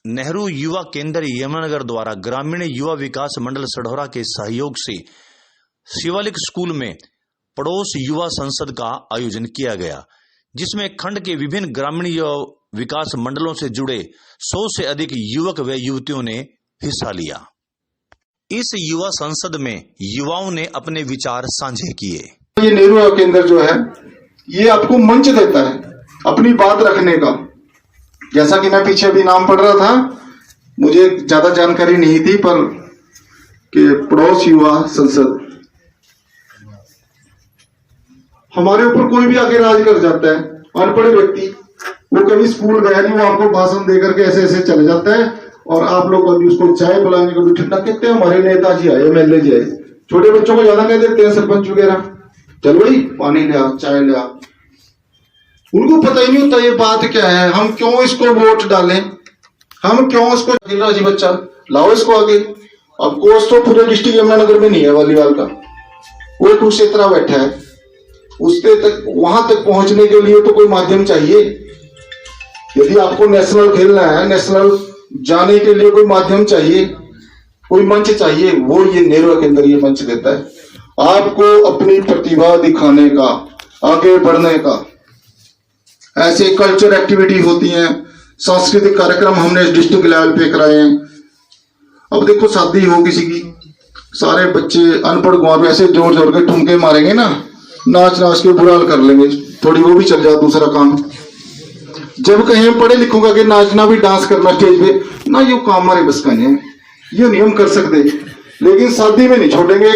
नेहरू युवा केंद्र यमुनानगर द्वारा ग्रामीण युवा विकास मंडल सढौरा के सहयोग से शिवालिक स्कूल में पड़ोस युवा संसद का आयोजन किया गया, जिसमें खंड के विभिन्न ग्रामीण युवा विकास मंडलों से जुड़े 100 से अधिक युवक व युवतियों ने हिस्सा लिया। इस युवा संसद में युवाओं ने अपने विचार साझे किए। ये नेहरू युवा केंद्र जो है ये आपको मंच देता है अपनी बात रखने का। जैसा कि मैं पीछे अभी नाम पढ़ रहा था, मुझे ज्यादा जानकारी नहीं थी, पर कि पड़ोस युवा संसद, हमारे ऊपर कोई भी आके राज कर जाता है। अनपढ़ व्यक्ति वो कभी स्कूल गया नहीं, वो आपको भाषण देकर के ऐसे ऐसे चले जाता है और आप लोग कभी उसको चाय पिलाने, कभी ठंडा कहते हैं हमारे नेताजी आए, MLA जी आए। छोटे बच्चों को ज्यादा कह देते हैं सरपंच वगैरह, चल भाई पानी ले आ, चाय ले आ। उनको पता ही नहीं होता ये बात क्या है, हम क्यों इसको वोट डालें, हम क्यों इसको राजी बच्चा लाओ इसको आगे। अब कोर्स तो पूरे डिस्ट्रिक्ट यमुनानगर में नहीं है वॉलीबॉल का, वो कुरुक्षेत्र बैठा है, उसके तक वहां तक पहुंचने के लिए तो कोई माध्यम चाहिए। यदि आपको नेशनल खेलना है, नेशनल जाने के लिए कोई माध्यम चाहिए, कोई मंच चाहिए, वो ये नेहरू युवा केंद्र ये मंच देता है आपको अपनी प्रतिभा दिखाने का, आगे बढ़ने का। ऐसे कल्चर एक्टिविटी होती हैं, सांस्कृतिक कार्यक्रम हमने डिस्ट्रिक्ट लेवल पे कराए हैं। अब देखो शादी हो किसी की, सारे बच्चे अनपढ़ गुआ पे ऐसे जोर जोर के ठुमके मारेंगे ना, नाच नाच के बुरा हाल कर लेंगे, थोड़ी वो भी चल जाए दूसरा काम। जब कहीं पढ़े लिखों का कि नाचना भी, डांस करना स्टेज पे ना, ये काम हमारे बस का नहीं है, ये नहीं हम कर सकते। लेकिन शादी में नहीं छोड़ेंगे,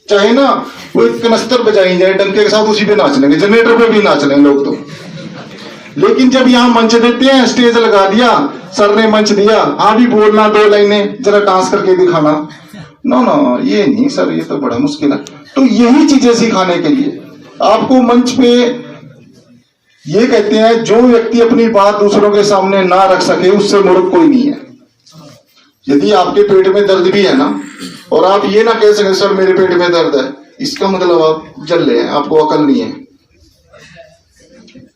चाहे ना वो एक कनस्तर बजाई जाए डंके के साथ, उसी पे नाच लेंगे, जनरेटर पे भी नाच लेंगे लोग तो। लेकिन जब यहाँ मंच देते हैं, स्टेज लगा दिया, सर ने मंच दिया, हाँ भी बोलना 2 लाइनें, जरा डांस करके दिखाना, नो नो ये नहीं सर, ये तो बड़ा मुश्किल है। तो यही चीजें सिखाने के लिए आपको मंच पे ये कहते हैं, जो व्यक्ति अपनी बात दूसरों के सामने ना रख सके उससे मूर्ख कोई नहीं है। यदि आपके पेट में दर्द भी है ना, और आप ये ना कह सके सर मेरे पेट में दर्द है, इसका मतलब आप जल्ले हैं, आपको अकल नहीं है।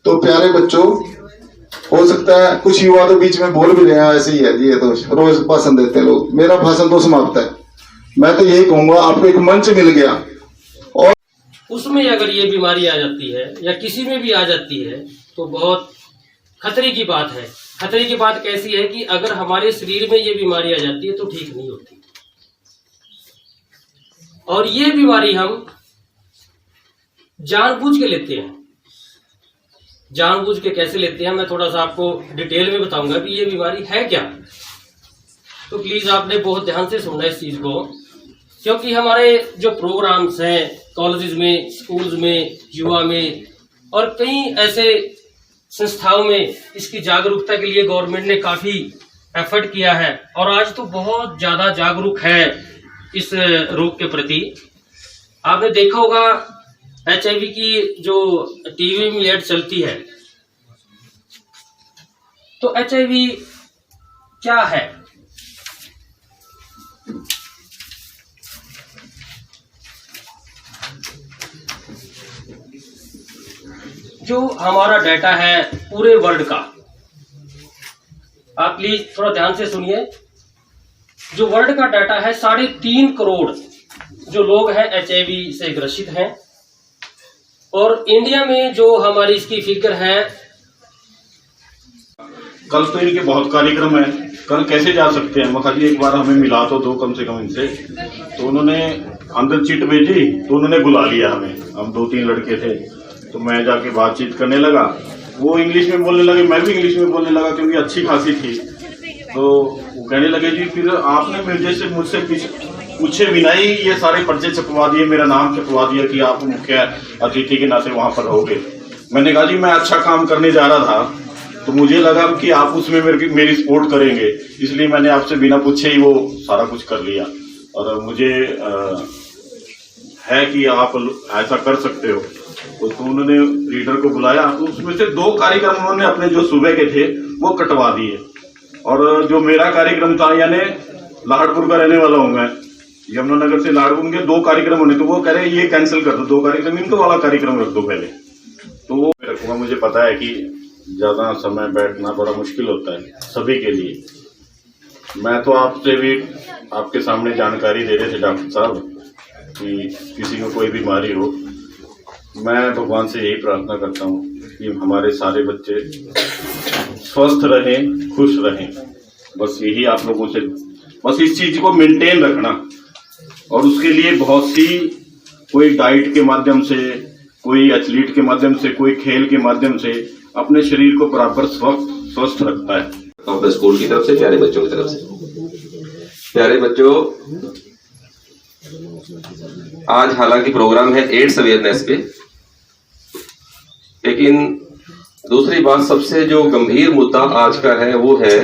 तो प्यारे बच्चों, हो सकता है कुछ युवा तो बीच में बोल भी रहे हैं, ऐसे ही है जी, ये तो रोज भाषण देते हैं लोग, मेरा भाषण तो समाप्त है। मैं तो यही कहूंगा, आपको एक मंच मिल गया, और उसमें अगर ये बीमारी आ जाती है या किसी में भी आ जाती है तो बहुत खतरे की बात है। खतरे की बात कैसी है कि अगर हमारे शरीर में ये बीमारी आ जाती है तो ठीक नहीं होती, और ये बीमारी हम जानबूझ के लेते हैं। जानबूझ के कैसे लेते हैं, मैं थोड़ा सा आपको डिटेल में बताऊंगा कि ये बीमारी है क्या। तो प्लीज आपने बहुत ध्यान से सुनना इस चीज को, क्योंकि हमारे जो प्रोग्राम्स हैं कॉलेजेस में, स्कूल्स में, युवा में और कई ऐसे संस्थाओं में इसकी जागरूकता के लिए गवर्नमेंट ने काफी एफर्ट किया है, और आज तो बहुत ज्यादा जागरूक है इस रोग के प्रति। आपने देखा होगा HIV की जो टीवी में एड चलती है, तो HIV क्या है? जो हमारा डाटा है पूरे वर्ल्ड का, आप प्लीज थोड़ा ध्यान से सुनिए। जो वर्ल्ड का डाटा है, 3.5 करोड़ जो लोग हैं HIV से ग्रसित हैं, और इंडिया में जो हमारी इसकी फिगर है। कल तो इनके बहुत कार्यक्रम है, कल कैसे जा सकते हैं? मखा जी एक बार हमें मिला तो दो कम से कम इनसे, तो उन्होंने अंदर चिट भेजी, तो उन्होंने बुला लिया हमें। हम 2-3 लड़के थे, तो मैं जाके बातचीत करने लगा, वो इंग्लिश में बोलने लगे, मैं भी इंग्लिश में बोलने लगा क्योंकि अच्छी खासी थी। तो वो कहने लगे जी फिर आपने मुझसे पूछे बिना ही ये सारे पर्चे छपवा दिए, मेरा नाम छपवा दिया कि आप मुख्य अतिथि के नाते वहां पर रहोगे। मैंने कहा जी मैं अच्छा काम करने जा रहा था, तो मुझे लगा कि आप उसमें मेरी सपोर्ट करेंगे, इसलिए मैंने आपसे बिना पूछे ही वो सारा कुछ कर लिया। और मुझे है कि आप ऐसा कर सकते हो। तो उन्होंने लीडर को बुलाया, तो उसमें से 2 कार्यक्रम उन्होंने अपने जो सुबह के थे वो कटवा दिए, और जो मेरा कार्यक्रम था, यानी लाहड़पुर का रहने वाला हूँ मैं, यमुनानगर से लाहड़पुर के 2 कार्यक्रम होने, तो वो कह रहे ये कैंसिल कर दो, 2 कार्यक्रम इनको वाला कार्यक्रम रख दो पहले। तो वो रखूंगा, मुझे पता है कि ज्यादा समय बैठना बड़ा मुश्किल होता है सभी के लिए, मैं तो आपसे भी आपके सामने जानकारी दे रहे थे डॉक्टर साहब कि किसी को कोई बीमारी हो, मैं भगवान से यही प्रार्थना करता हूँ कि हमारे सारे बच्चे स्वस्थ रहें, खुश रहें। बस यही आप लोगों से, बस इस चीज को मेंटेन रखना, और उसके लिए बहुत सी, कोई डाइट के माध्यम से, कोई एथलीट के माध्यम से, कोई खेल के माध्यम से अपने शरीर को बराबर स्वस्थ रखता है। अपने स्कूल की तरफ से, प्यारे बच्चों की तरफ से, प्यारे बच्चों, आज हालांकि प्रोग्राम है एड्स अवेयरनेस पे, लेकिन दूसरी बात, सबसे जो गंभीर मुद्दा आज का है वो है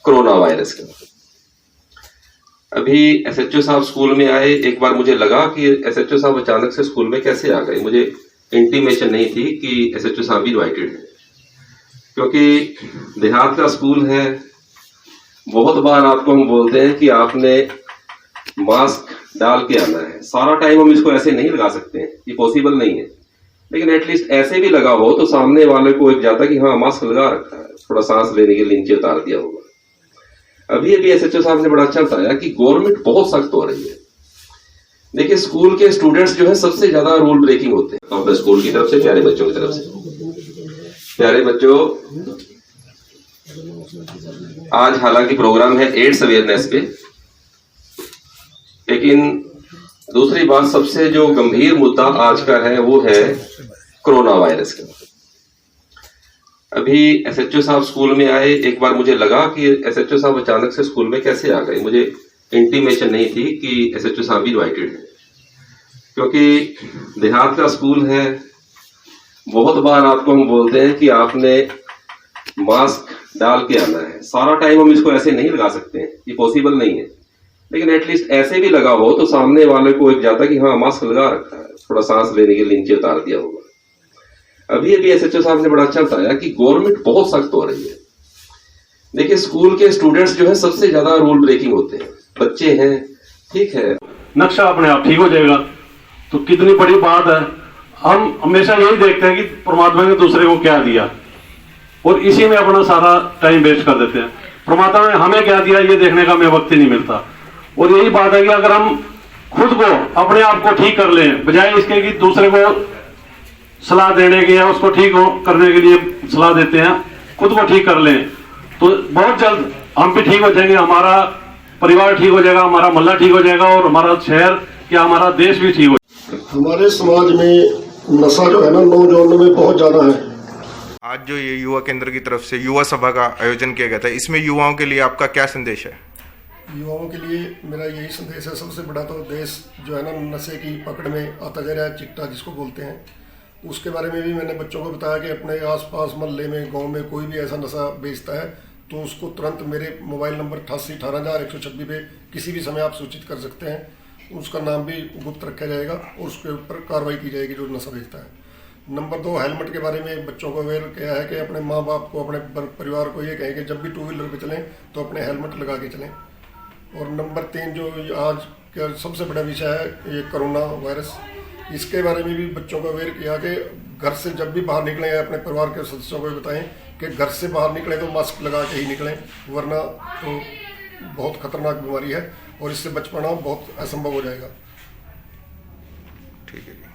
कोरोना वायरस का। अभी एसएचओ साहब स्कूल में आए, एक बार मुझे लगा कि एसएचओ साहब अचानक से स्कूल में कैसे आ गए। मुझे इंटीमेशन नहीं थी कि एसएचओ साहब भी इनवाइटेड है, क्योंकि देहात का स्कूल है। बहुत बार आपको हम बोलते हैं कि आपने मास्क डाल के आना है। सारा टाइम हम इसको ऐसे नहीं लगा सकते हैं, ये पॉसिबल नहीं है, लेकिन एटलीस्ट ऐसे भी लगा हो तो सामने वाले को एक जाता कि हाँ मास्क लगा रखा है, थोड़ा सांस लेने के लिए नीचे उतार दिया होगा। अभी एसएचओ साहब ने बड़ा अच्छा बताया कि गवर्नमेंट बहुत सख्त हो रही है। देखिए, स्कूल के स्टूडेंट्स जो है सबसे ज्यादा रूल ब्रेकिंग होते हैं। अपने स्कूल की तरफ से, प्यारे बच्चों की तरफ से, प्यारे बच्चों, आज हालांकि प्रोग्राम है एड्स अवेयरनेस पे, लेकिन दूसरी बात, सबसे जो गंभीर मुद्दा आज का है वो है कोरोना वायरस का। अभी एसएचओ साहब स्कूल में आए, एक बार मुझे लगा कि एसएचओ साहब अचानक से स्कूल में कैसे आ गए। मुझे इंटीमेशन नहीं थी कि एसएचओ साहब भी इनवाइटेड है, क्योंकि देहात का स्कूल है। बहुत बार आपको हम बोलते हैं कि आपने मास्क डाल के आना है। सारा टाइम हम इसको ऐसे नहीं लगा सकते हैं, ये पॉसिबल नहीं है, लेकिन एटलीस्ट ऐसे भी लगा हो तो सामने वाले को एक जाता कि हाँ मास्क लगा रखा है, थोड़ा सांस लेने के लिए नीचे उतार दिया होगा। अभी एसएचओ साहब ने बड़ा अच्छा बताया कि गवर्नमेंट बहुत सख्त हो रही है। देखिए, स्कूल के स्टूडेंट्स जो है सबसे ज्यादा रूल ब्रेकिंग होते हैं। बच्चे हैं, ठीक है, नक्शा अपने आप ठीक हो जाएगा, तो कितनी बड़ी बात है। हम हमेशा यही देखते हैं कि परमात्मा ने दूसरे को क्या दिया, और इसी में अपना सारा टाइम वेस्ट कर देते हैं। परमात्मा ने हमें क्या दिया ये देखने का हमें वक्त ही नहीं मिलता। और यही बात है कि अगर हम खुद को, अपने आप को ठीक कर लें, बजाय इसके कि दूसरे को सलाह देने के या उसको ठीक करने के लिए सलाह देते हैं, खुद को ठीक कर लें तो बहुत जल्द हम भी ठीक हो जाएंगे, हमारा परिवार ठीक हो जाएगा, हमारा मोहल्ला ठीक हो जाएगा, और हमारा शहर या हमारा देश भी ठीक हो जाएगा। हमारे समाज में नशा जो है ना, नौजवानों में बहुत ज्यादा है। आज जो ये युवा केंद्र की तरफ से युवा सभा का आयोजन किया गया था, इसमें युवाओं के लिए आपका क्या संदेश है? युवाओं के लिए मेरा यही संदेश है, सबसे बड़ा तो देश जो है ना नशे की पकड़ में आता जा रहा है, चिट्टा जिसको बोलते हैं। उसके बारे में भी मैंने बच्चों को बताया कि अपने आसपास मोहल्ले में, गांव में कोई भी ऐसा नशा बेचता है तो उसको तुरंत मेरे मोबाइल नंबर 88 पे किसी भी समय आप सूचित कर सकते हैं। उसका नाम भी गुप्त रखा जाएगा और उसके ऊपर कार्रवाई की जाएगी जो नशा बेचता है। नंबर 2, हेलमेट के बारे में बच्चों को अवेयर किया है कि अपने माँ बाप को, अपने परिवार को ये कहें कि जब भी 2 व्हीलर पे चलें तो अपने हेलमेट लगा के चलें। और नंबर 3 जो आज का सबसे बड़ा विषय है ये कोरोना वायरस, इसके बारे में भी बच्चों को अवेयर किया कि घर से जब भी बाहर निकलें, अपने परिवार के सदस्यों को बताएं कि घर से बाहर निकलें तो मास्क लगा के ही निकलें, वरना तो बहुत खतरनाक बीमारी है और इससे बच पाना बहुत असंभव हो जाएगा। ठीक है।